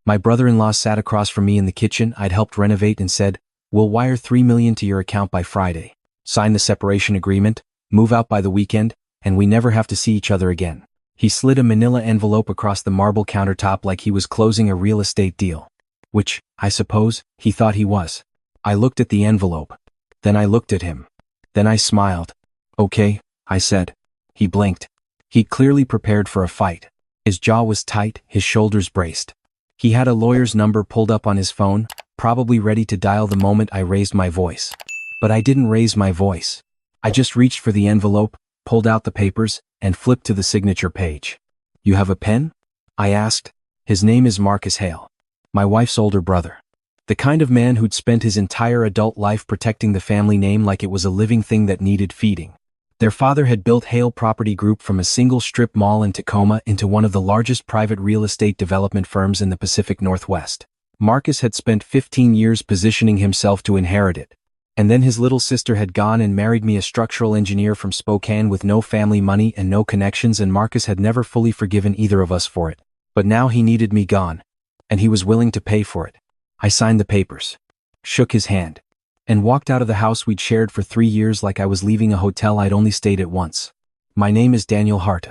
My brother-in-law sat across from me in the kitchen I'd helped renovate and said, "We'll wire $3 million to your account by Friday. Sign the separation agreement, move out by the weekend, and we never have to see each other again." He slid a manila envelope across the marble countertop like he was closing a real estate deal. Which, I suppose, he thought he was. I looked at the envelope. Then I looked at him. Then I smiled. "Okay," I said. He blinked. He'd clearly prepared for a fight. His jaw was tight, his shoulders braced. He had a lawyer's number pulled up on his phone, probably ready to dial the moment I raised my voice. But I didn't raise my voice. I just reached for the envelope, pulled out the papers, and flipped to the signature page. "You have a pen?" I asked. His name is Marcus Hale. My wife's older brother. The kind of man who'd spent his entire adult life protecting the family name like it was a living thing that needed feeding. Their father had built Hale Property Group from a single strip mall in Tacoma into one of the largest private real estate development firms in the Pacific Northwest. Marcus had spent 15 years positioning himself to inherit it. And then his little sister had gone and married me, a structural engineer from Spokane with no family money and no connections, and Marcus had never fully forgiven either of us for it. But now he needed me gone. And he was willing to pay for it. I signed the papers, shook his hand, and walked out of the house we'd shared for 3 years like I was leaving a hotel I'd only stayed at once. My name is Daniel Harte.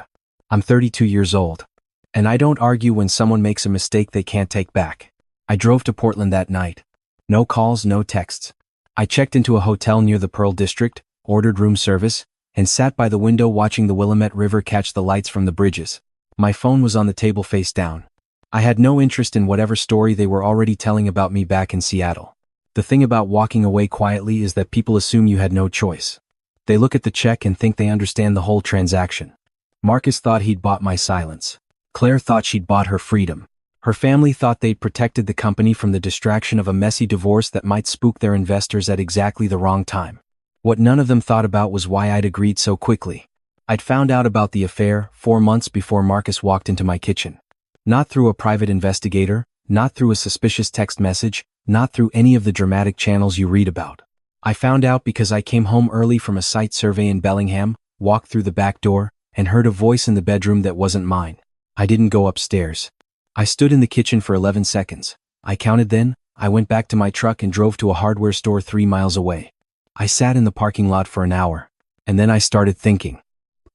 I'm 32 years old. And I don't argue when someone makes a mistake they can't take back. I drove to Portland that night. No calls, no texts. I checked into a hotel near the Pearl District, ordered room service, and sat by the window watching the Willamette River catch the lights from the bridges. My phone was on the table face down. I had no interest in whatever story they were already telling about me back in Seattle. The thing about walking away quietly is that people assume you had no choice. They look at the check and think they understand the whole transaction. Marcus thought he'd bought my silence. Claire thought she'd bought her freedom. Her family thought they'd protected the company from the distraction of a messy divorce that might spook their investors at exactly the wrong time. What none of them thought about was why I'd agreed so quickly. I'd found out about the affair 4 months before Marcus walked into my kitchen. Not through a private investigator, not through a suspicious text message, not through any of the dramatic channels you read about. I found out because I came home early from a site survey in Bellingham, walked through the back door, and heard a voice in the bedroom that wasn't mine. I didn't go upstairs. I stood in the kitchen for 11 seconds. I counted then, I went back to my truck and drove to a hardware store 3 miles away. I sat in the parking lot for an hour. And then I started thinking.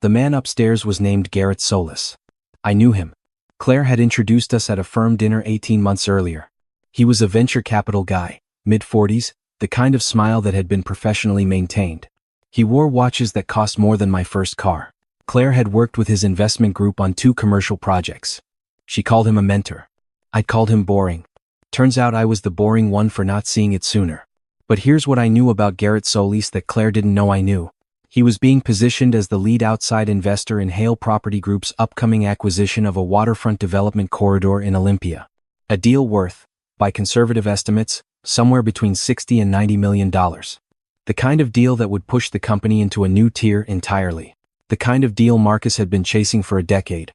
The man upstairs was named Garrett Solis. I knew him. Claire had introduced us at a firm dinner 18 months earlier. He was a venture capital guy, mid-40s, the kind of smile that had been professionally maintained. He wore watches that cost more than my first car. Claire had worked with his investment group on 2 commercial projects. She called him a mentor. I'd called him boring. Turns out I was the boring one for not seeing it sooner. But here's what I knew about Garrett Solis that Claire didn't know I knew. He was being positioned as the lead outside investor in Hale Property Group's upcoming acquisition of a waterfront development corridor in Olympia. A deal worth, by conservative estimates, somewhere between $60 and $90 million. The kind of deal that would push the company into a new tier entirely. The kind of deal Marcus had been chasing for a decade.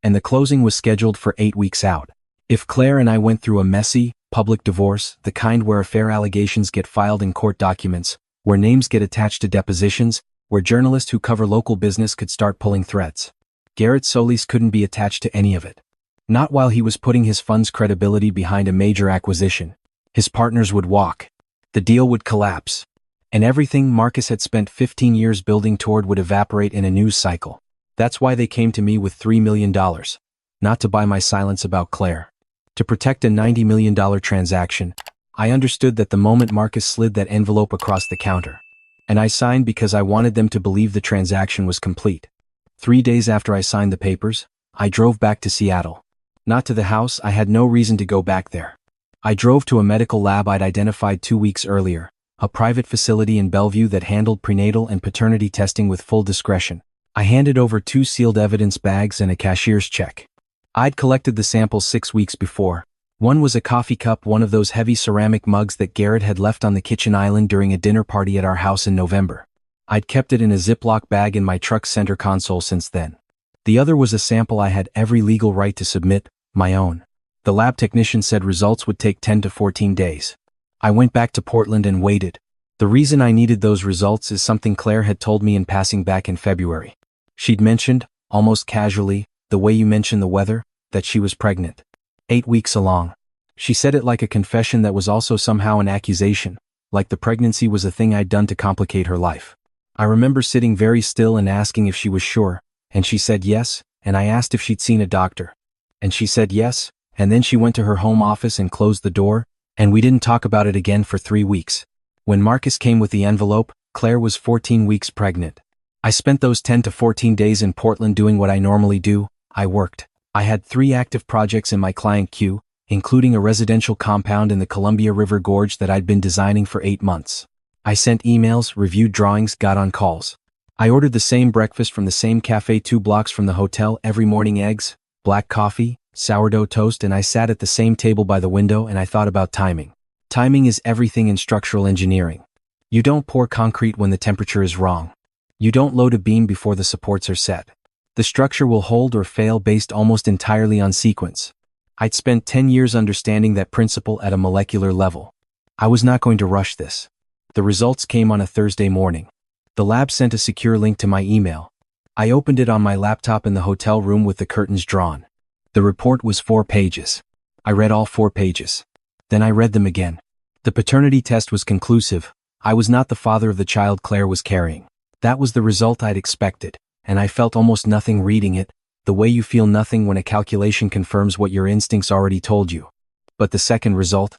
And the closing was scheduled for 8 weeks out. If Claire and I went through a messy, public divorce, the kind where affair allegations get filed in court documents, where names get attached to depositions, where journalists who cover local business could start pulling threads, Garrett Solis couldn't be attached to any of it. Not while he was putting his fund's credibility behind a major acquisition. His partners would walk. The deal would collapse. And everything Marcus had spent 15 years building toward would evaporate in a news cycle. That's why they came to me with $3 million. Not to buy my silence about Claire. To protect a $90 million transaction. I understood that the moment Marcus slid that envelope across the counter. And I signed because I wanted them to believe the transaction was complete. 3 days after I signed the papers, I drove back to Seattle. Not to the house, I had no reason to go back there. I drove to a medical lab I'd identified 2 weeks earlier, a private facility in Bellevue that handled prenatal and paternity testing with full discretion. I handed over 2 sealed evidence bags and a cashier's check. I'd collected the samples 6 weeks before. One was a coffee cup, one of those heavy ceramic mugs that Garrett had left on the kitchen island during a dinner party at our house in November. I'd kept it in a Ziploc bag in my truck's center console since then. The other was a sample I had every legal right to submit, my own. The lab technician said results would take 10 to 14 days. I went back to Portland and waited. The reason I needed those results is something Claire had told me in passing back in February. She'd mentioned, almost casually, the way you mention the weather, that she was pregnant. 8 weeks along. She said it like a confession that was also somehow an accusation, like the pregnancy was a thing I'd done to complicate her life. I remember sitting very still and asking if she was sure, and she said yes, and I asked if she'd seen a doctor. And she said yes, and then she went to her home office and closed the door, and we didn't talk about it again for 3 weeks. When Marcus came with the envelope, Claire was 14 weeks pregnant. I spent those 10 to 14 days in Portland doing what I normally do. I worked. I had 3 active projects in my client queue, including a residential compound in the Columbia River Gorge that I'd been designing for 8 months. I sent emails, reviewed drawings, got on calls. I ordered the same breakfast from the same cafe 2 blocks from the hotel every morning: eggs, black coffee, sourdough toast, and I sat at the same table by the window and I thought about timing. Timing is everything in structural engineering. You don't pour concrete when the temperature is wrong. You don't load a beam before the supports are set. The structure will hold or fail based almost entirely on sequence. I'd spent 10 years understanding that principle at a molecular level. I was not going to rush this. The results came on a Thursday morning. The lab sent a secure link to my email. I opened it on my laptop in the hotel room with the curtains drawn. The report was 4 pages. I read all 4 pages. Then I read them again. The paternity test was conclusive. I was not the father of the child Claire was carrying. That was the result I'd expected, and I felt almost nothing reading it, the way you feel nothing when a calculation confirms what your instincts already told you. But the second result?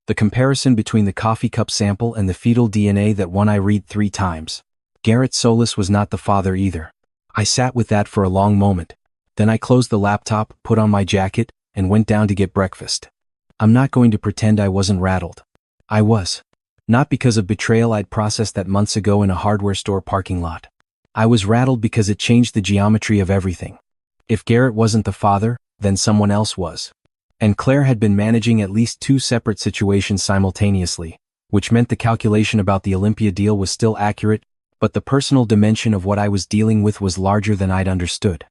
The comparison between the coffee cup sample and the fetal DNA that I read 3 times. Garrett Solis was not the father either. I sat with that for a long moment. Then I closed the laptop, put on my jacket, and went down to get breakfast. I'm not going to pretend I wasn't rattled. I was. Not because of betrayal I'd processed that months ago in a hardware store parking lot. I was rattled because it changed the geometry of everything. If Garrett wasn't the father, then someone else was. And Claire had been managing at least 2 separate situations simultaneously, which meant the calculation about the Olympia deal was still accurate, but the personal dimension of what I was dealing with was larger than I'd understood.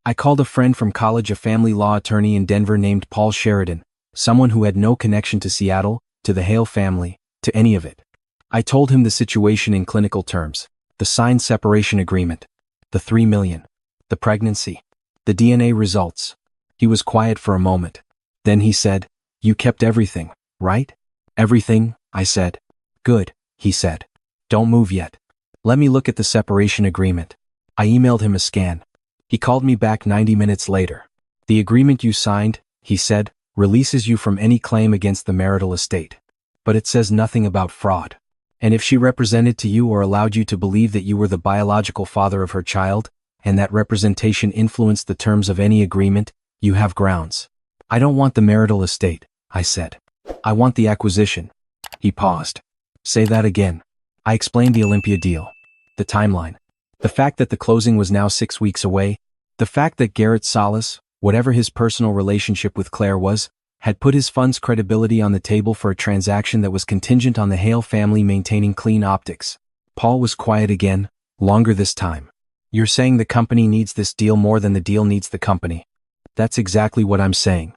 I called a friend from college, a family law attorney in Denver named Paul Sheridan, someone who had no connection to Seattle, to the Hale family, to any of it. I told him the situation in clinical terms, the signed separation agreement, the 3 million, the pregnancy, the DNA results. He was quiet for a moment. Then he said, "You kept everything, right?" "Everything," I said. "Good," he said. "Don't move yet. Let me look at the separation agreement." I emailed him a scan. He called me back 90 minutes later. "The agreement you signed," he said, "releases you from any claim against the marital estate. But it says nothing about fraud. And if she represented to you or allowed you to believe that you were the biological father of her child, and that representation influenced the terms of any agreement, you have grounds." "I don't want the marital estate," I said. "I want the acquisition." He paused. "Say that again." I explained the Olympia deal, the timeline, the fact that the closing was now 6 weeks away, the fact that Garrett Solis, whatever his personal relationship with Claire was, had put his fund's credibility on the table for a transaction that was contingent on the Hale family maintaining clean optics. Paul was quiet again, longer this time. "You're saying the company needs this deal more than the deal needs the company." "That's exactly what I'm saying.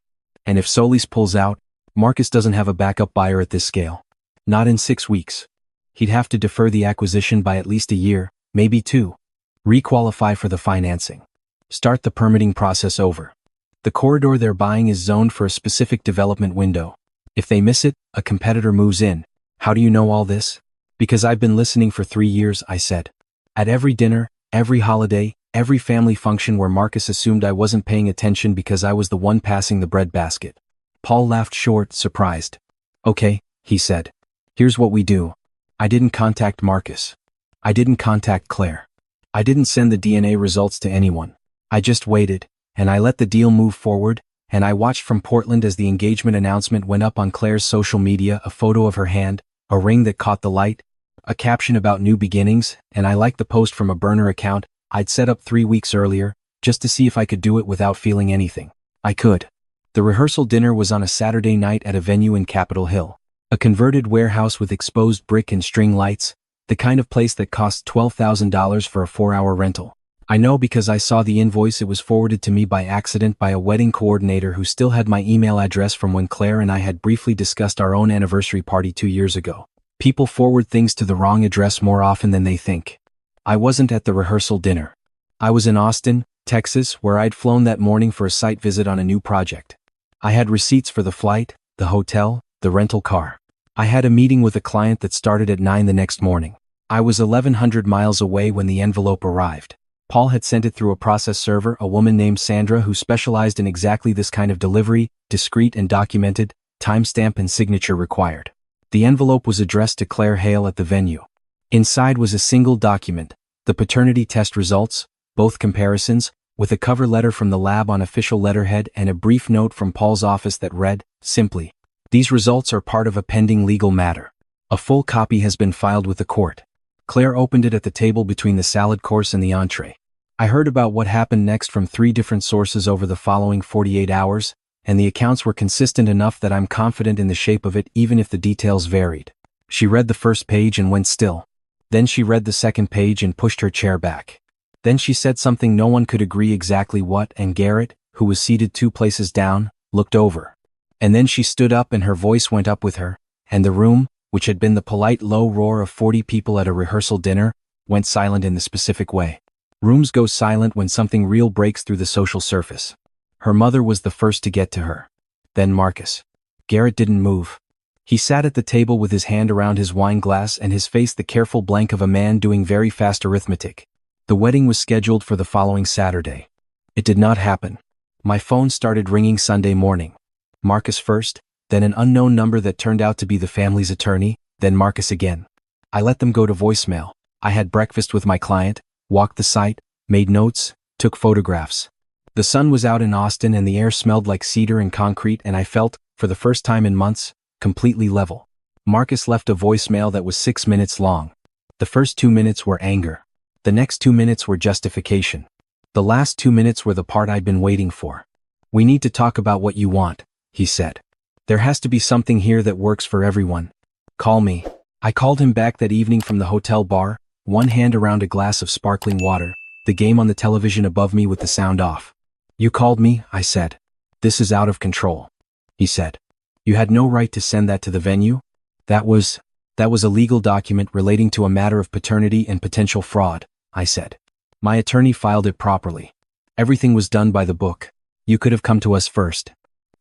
And if Solis pulls out, Marcus doesn't have a backup buyer at this scale. Not in 6 weeks. He'd have to defer the acquisition by at least a year, maybe 2. Requalify for the financing. Start the permitting process over. The corridor they're buying is zoned for a specific development window. If they miss it, a competitor moves in. How do you know all this?" "Because I've been listening for 3 years," I said. "At every dinner, every holiday, every family function where Marcus assumed I wasn't paying attention because I was the one passing the bread basket." Paul laughed short, surprised. "Okay," he said. "Here's what we do. I didn't contact Marcus. I didn't contact Claire. I didn't send the DNA results to anyone. I just waited, and I let the deal move forward, and I watched from Portland as the engagement announcement went up on Claire's social media, a photo of her hand, a ring that caught the light, a caption about new beginnings, and I liked the post from a burner account I'd set up 3 weeks earlier, just to see if I could do it without feeling anything. I could. The rehearsal dinner was on a Saturday night at a venue in Capitol Hill. A converted warehouse with exposed brick and string lights, the kind of place that costs $12,000 for a 4-hour rental. I know because I saw the invoice. It was forwarded to me by accident by a wedding coordinator who still had my email address from when Claire and I had briefly discussed our own anniversary party 2 years ago. People forward things to the wrong address more often than they think. I wasn't at the rehearsal dinner. I was in Austin, Texas, where I'd flown that morning for a site visit on a new project. I had receipts for the flight, the hotel, the rental car. I had a meeting with a client that started at 9 the next morning. I was 1,100 miles away when the envelope arrived. Paul had sent it through a process server, a woman named Sandra who specialized in exactly this kind of delivery, discreet and documented, timestamp and signature required. The envelope was addressed to Claire Hale at the venue. Inside was a single document, the paternity test results, both comparisons, with a cover letter from the lab on official letterhead and a brief note from Paul's office that read, simply, "These results are part of a pending legal matter. A full copy has been filed with the court." Claire opened it at the table between the salad course and the entree. I heard about what happened next from 3 different sources over the following 48 hours, and the accounts were consistent enough that I'm confident in the shape of it even if the details varied. She read the first page and went still. Then she read the second page and pushed her chair back. Then she said something no one could agree exactly what, and Garrett, who was seated 2 places down, looked over. And then she stood up and her voice went up with her, and the room, which had been the polite low roar of 40 people at a rehearsal dinner, went silent in the specific way. Rooms go silent when something real breaks through the social surface. Her mother was the first to get to her. Then Marcus. Garrett didn't move. He sat at the table with his hand around his wine glass and his face the careful blank of a man doing very fast arithmetic. The wedding was scheduled for the following Saturday. It did not happen. My phone started ringing Sunday morning. Marcus first, then an unknown number that turned out to be the family's attorney, then Marcus again. I let them go to voicemail. I had breakfast with my client, walked the site, made notes, took photographs. The sun was out in Austin and the air smelled like cedar and concrete, and I felt, for the first time in months, completely level. Marcus left a voicemail that was 6 minutes long. The first 2 minutes were anger. The next 2 minutes were justification. The last 2 minutes were the part I'd been waiting for. "We need to talk about what you want," he said. "There has to be something here that works for everyone. Call me." I called him back that evening from the hotel bar, one hand around a glass of sparkling water, the game on the television above me with the sound off. "You called me," I said. "This is out of control." He said. "You had no right to send that to the venue? That was a legal document relating to a matter of paternity and potential fraud," I said. "My attorney filed it properly. Everything was done by the book. You could have come to us first."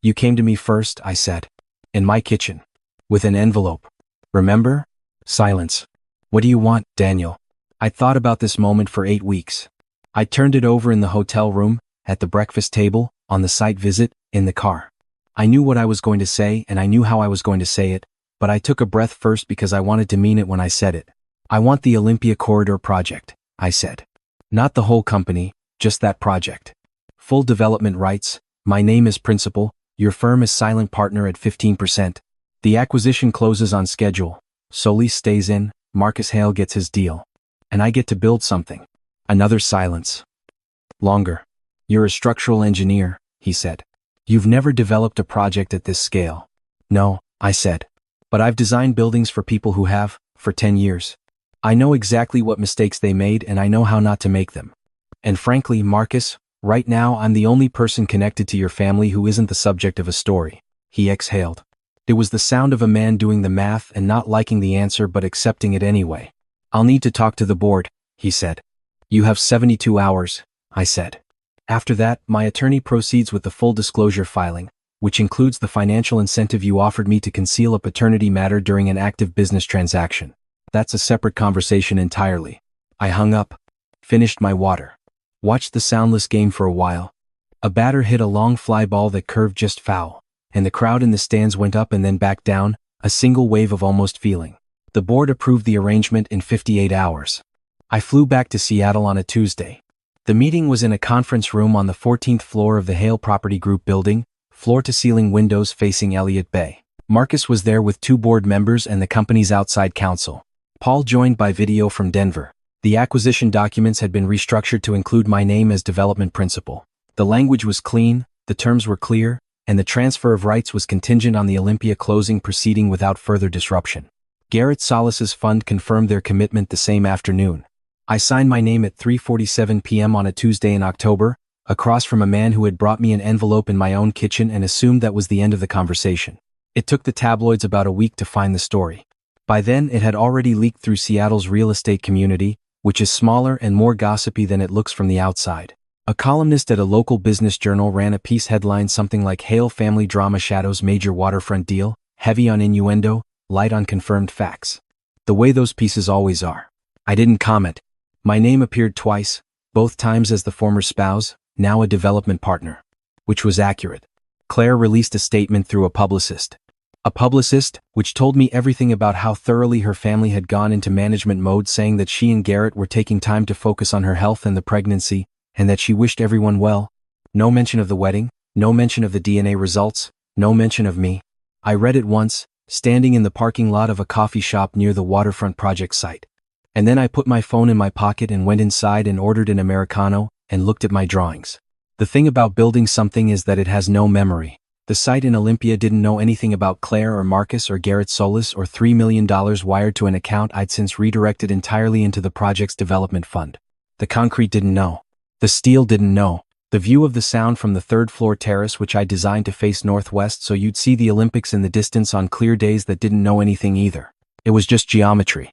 "You came to me first," I said. "In my kitchen. With an envelope. Remember?" Silence. "What do you want, Daniel?" I'd thought about this moment for 8 weeks. I turned it over in the hotel room, at the breakfast table, on the site visit, in the car. I knew what I was going to say and I knew how I was going to say it, but I took a breath first because I wanted to mean it when I said it. "I want the Olympia Corridor project," I said. "Not the whole company, just that project. Full development rights, my name as principal, your firm as silent partner at 15%. The acquisition closes on schedule. Solis stays in, Marcus Hale gets his deal. And I get to build something." Another silence. Longer. "You're a structural engineer," he said. "You've never developed a project at this scale." "No," I said. "But I've designed buildings for people who have, for 10 years. I know exactly what mistakes they made and I know how not to make them. And frankly, Marcus, right now I'm the only person connected to your family who isn't the subject of a story." He exhaled. It was the sound of a man doing the math and not liking the answer but accepting it anyway. "I'll need to talk to the board," he said. "You have 72 hours, I said. "After that, my attorney proceeds with the full disclosure filing, which includes the financial incentive you offered me to conceal a paternity matter during an active business transaction. That's a separate conversation entirely." I hung up, finished my water, watched the soundless game for a while. A batter hit a long fly ball that curved just foul, and the crowd in the stands went up and then back down, a single wave of almost feeling. The board approved the arrangement in 58 hours. I flew back to Seattle on a Tuesday. The meeting was in a conference room on the 14th floor of the Hale Property Group building, floor-to-ceiling windows facing Elliott Bay. Marcus was there with 2 board members and the company's outside counsel. Paul joined by video from Denver. The acquisition documents had been restructured to include my name as development principal. The language was clean, the terms were clear, and the transfer of rights was contingent on the Olympia closing proceeding without further disruption. Garrett Solis's fund confirmed their commitment the same afternoon. I signed my name at 3:47 p.m. on a Tuesday in October, across from a man who had brought me an envelope in my own kitchen and assumed that was the end of the conversation. It took the tabloids about a week to find the story. By then, it had already leaked through Seattle's real estate community, which is smaller and more gossipy than it looks from the outside. A columnist at a local business journal ran a piece headlined something like Hale family drama shadows major waterfront deal, heavy on innuendo, light on confirmed facts. The way those pieces always are. I didn't comment. My name appeared twice, both times as the former spouse, now a development partner. Which was accurate. Claire released a statement through a publicist. A publicist, which told me everything about how thoroughly her family had gone into management mode, saying that she and Garrett were taking time to focus on her health and the pregnancy, and that she wished everyone well. No mention of the wedding, no mention of the DNA results, no mention of me. I read it once, standing in the parking lot of a coffee shop near the waterfront project site. And then I put my phone in my pocket and went inside and ordered an Americano, and looked at my drawings. The thing about building something is that it has no memory. The site in Olympia didn't know anything about Claire or Marcus or Garrett Solis or $3 million wired to an account I'd since redirected entirely into the project's development fund. The concrete didn't know. The steel didn't know. The view of the sound from the third-floor terrace, which I designed to face northwest so you'd see the Olympics in the distance on clear days, that didn't know anything either. It was just geometry.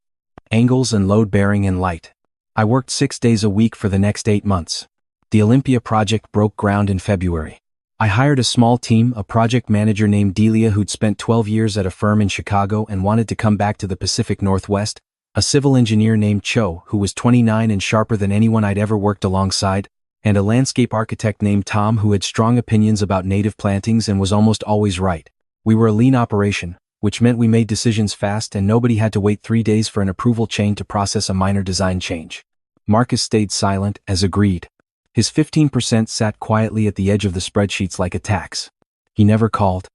Angles and load-bearing and light. I worked 6 days a week for the next 8 months. The Olympia project broke ground in February. I hired a small team, a project manager named Delia who'd spent 12 years at a firm in Chicago and wanted to come back to the Pacific Northwest, a civil engineer named Cho, who was 29 and sharper than anyone I'd ever worked alongside, and a landscape architect named Tom who had strong opinions about native plantings and was almost always right. We were a lean operation, which meant we made decisions fast and nobody had to wait 3 days for an approval chain to process a minor design change. Marcus stayed silent, as agreed. His 15% sat quietly at the edge of the spreadsheets like a tax. He never called.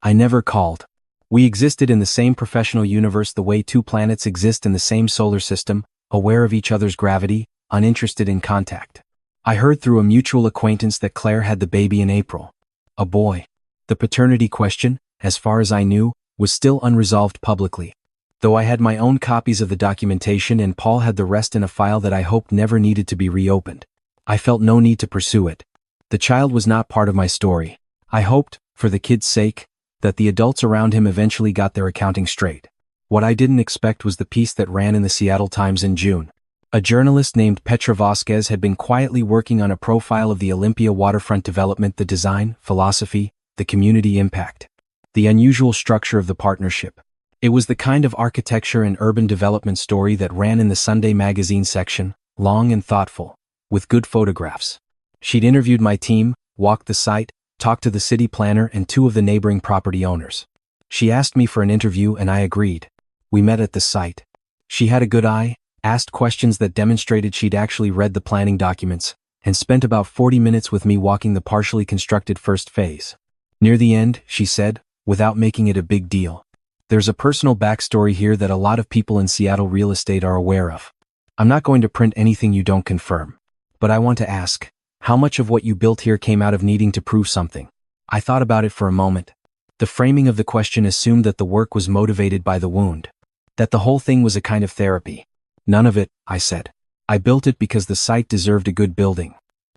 I never called. We existed in the same professional universe the way two planets exist in the same solar system, aware of each other's gravity, uninterested in contact. I heard through a mutual acquaintance that Claire had the baby in April. A boy. The paternity question, as far as I knew, was still unresolved publicly. Though I had my own copies of the documentation and Paul had the rest in a file that I hoped never needed to be reopened. I felt no need to pursue it. The child was not part of my story. I hoped, for the kid's sake, that the adults around him eventually got their accounting straight. What I didn't expect was the piece that ran in the Seattle Times in June. A journalist named Petra Vasquez had been quietly working on a profile of the Olympia waterfront development, the design, philosophy, the community impact, the unusual structure of the partnership. It was the kind of architecture and urban development story that ran in the Sunday magazine section, long and thoughtful, with good photographs. She'd interviewed my team, walked the site, talked to the city planner and 2 of the neighboring property owners. She asked me for an interview and I agreed. We met at the site. She had a good eye, asked questions that demonstrated she'd actually read the planning documents, and spent about 40 minutes with me walking the partially constructed first phase. Near the end, she said, without making it a big deal, "There's a personal backstory here that a lot of people in Seattle real estate are aware of. I'm not going to print anything you don't confirm. But I want to ask, how much of what you built here came out of needing to prove something?" I thought about it for a moment. The framing of the question assumed that the work was motivated by the wound. That the whole thing was a kind of therapy. None of it, I said. I built it because the site deserved a good building.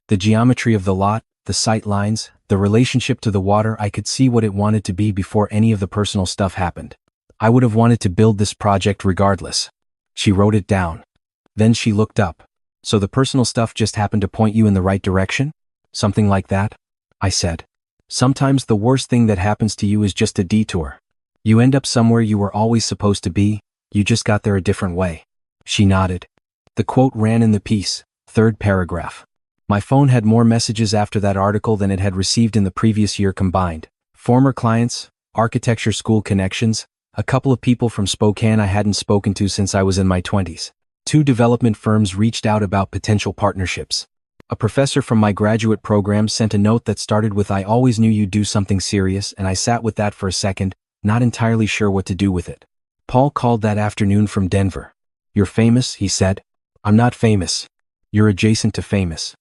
The geometry of the lot, the sight lines, the relationship to the water, I could see what it wanted to be before any of the personal stuff happened. I would have wanted to build this project regardless. She wrote it down. Then she looked up. "So the personal stuff just happened to point you in the right direction? Something like that?" I said. "Sometimes the worst thing that happens to you is just a detour. You end up somewhere you were always supposed to be, you just got there a different way." She nodded. The quote ran in the piece, 3rd paragraph. My phone had more messages after that article than it had received in the previous year combined. Former clients, architecture school connections, a couple of people from Spokane I hadn't spoken to since I was in my 20s. 2 development firms reached out about potential partnerships. A professor from my graduate program sent a note that started with, "I always knew you'd do something serious," and I sat with that for a second, not entirely sure what to do with it. Paul called that afternoon from Denver. "You're famous," he said. "I'm not famous. You're adjacent to famous.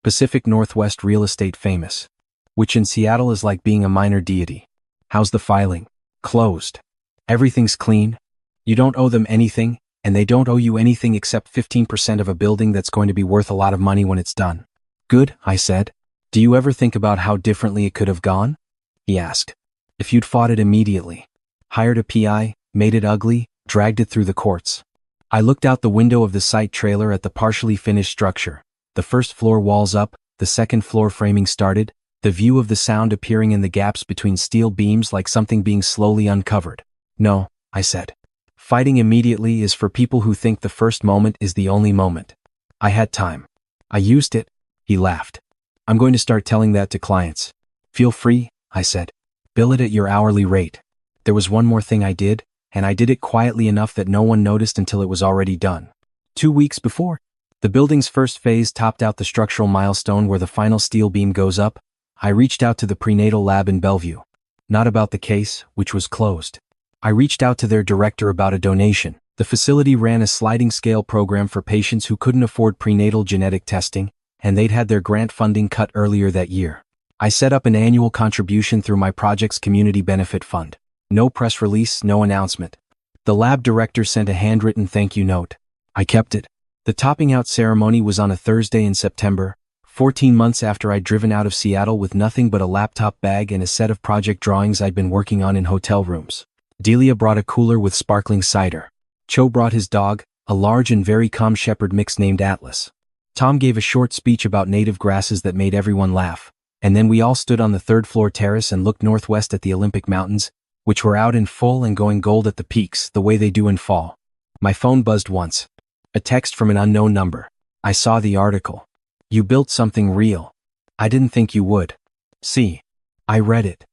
Pacific Northwest real estate famous. Which in Seattle is like being a minor deity. How's the filing?" "Closed. Everything's clean. You don't owe them anything, and they don't owe you anything except 15% of a building that's going to be worth a lot of money when it's done." "Good," I said. "Do you ever think about how differently it could have gone?" He asked. "If you'd fought it immediately. Hired a PI, made it ugly, dragged it through the courts." I looked out the window of the site trailer at the partially finished structure, the first floor walls up, the second floor framing started, the view of the sound appearing in the gaps between steel beams like something being slowly uncovered. No, I said. Fighting immediately is for people who think the first moment is the only moment. I had time. I used it. He laughed. I'm going to start telling that to clients. Feel free, I said. Bill it at your hourly rate. There was one more thing I did, and I did it quietly enough that no one noticed until it was already done. 2 weeks before the building's first phase topped out the structural milestone where the final steel beam goes up, I reached out to the prenatal lab in Bellevue. Not about the case, which was closed. I reached out to their director about a donation. The facility ran a sliding scale program for patients who couldn't afford prenatal genetic testing, and they'd had their grant funding cut earlier that year. I set up an annual contribution through my project's community benefit fund. No press release, no announcement. The lab director sent a handwritten thank you note. I kept it. The topping out ceremony was on a Thursday in September, 14 months after I'd driven out of Seattle with nothing but a laptop bag and a set of project drawings I'd been working on in hotel rooms. Delia brought a cooler with sparkling cider. Cho brought his dog, a large and very calm shepherd mix named Atlas. Tom gave a short speech about native grasses that made everyone laugh, and then we all stood on the third-floor terrace and looked northwest at the Olympic Mountains, which were out in full and going gold at the peaks, the way they do in fall. My phone buzzed once. A text from an unknown number. I saw the article. You built something real. I didn't think you would. See. I read it.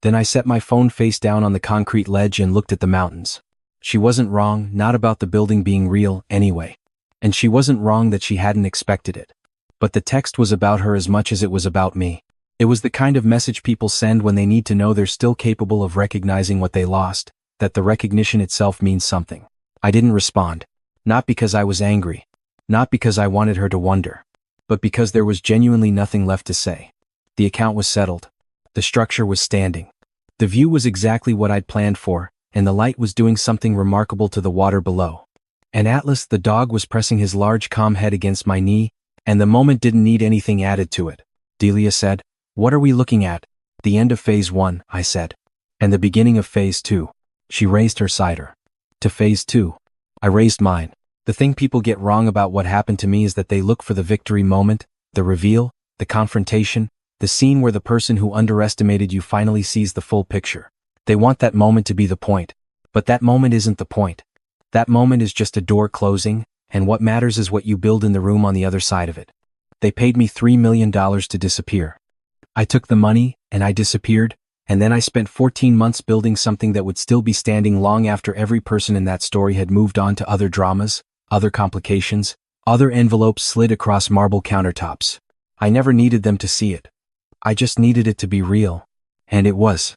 Then I set my phone face down on the concrete ledge and looked at the mountains. She wasn't wrong, not about the building being real, anyway. And she wasn't wrong that she hadn't expected it. But the text was about her as much as it was about me. It was the kind of message people send when they need to know they're still capable of recognizing what they lost, that the recognition itself means something. I didn't respond. Not because I was angry. Not because I wanted her to wonder. But because there was genuinely nothing left to say. The account was settled. The structure was standing. The view was exactly what I'd planned for, and the light was doing something remarkable to the water below. And Atlas, the dog, was pressing his large calm head against my knee, and the moment didn't need anything added to it. Delia said, "What are we looking at?" "The end of phase 1, I said. "And the beginning of phase 2. She raised her cider. "To phase 2. I raised mine. The thing people get wrong about what happened to me is that they look for the victory moment, the reveal, the confrontation, the scene where the person who underestimated you finally sees the full picture. They want that moment to be the point. But that moment isn't the point. That moment is just a door closing, and what matters is what you build in the room on the other side of it. They paid me $3 million to disappear. I took the money, and I disappeared, and then I spent 14 months building something that would still be standing long after every person in that story had moved on to other dramas, other complications, other envelopes slid across marble countertops. I never needed them to see it. I just needed it to be real. And it was.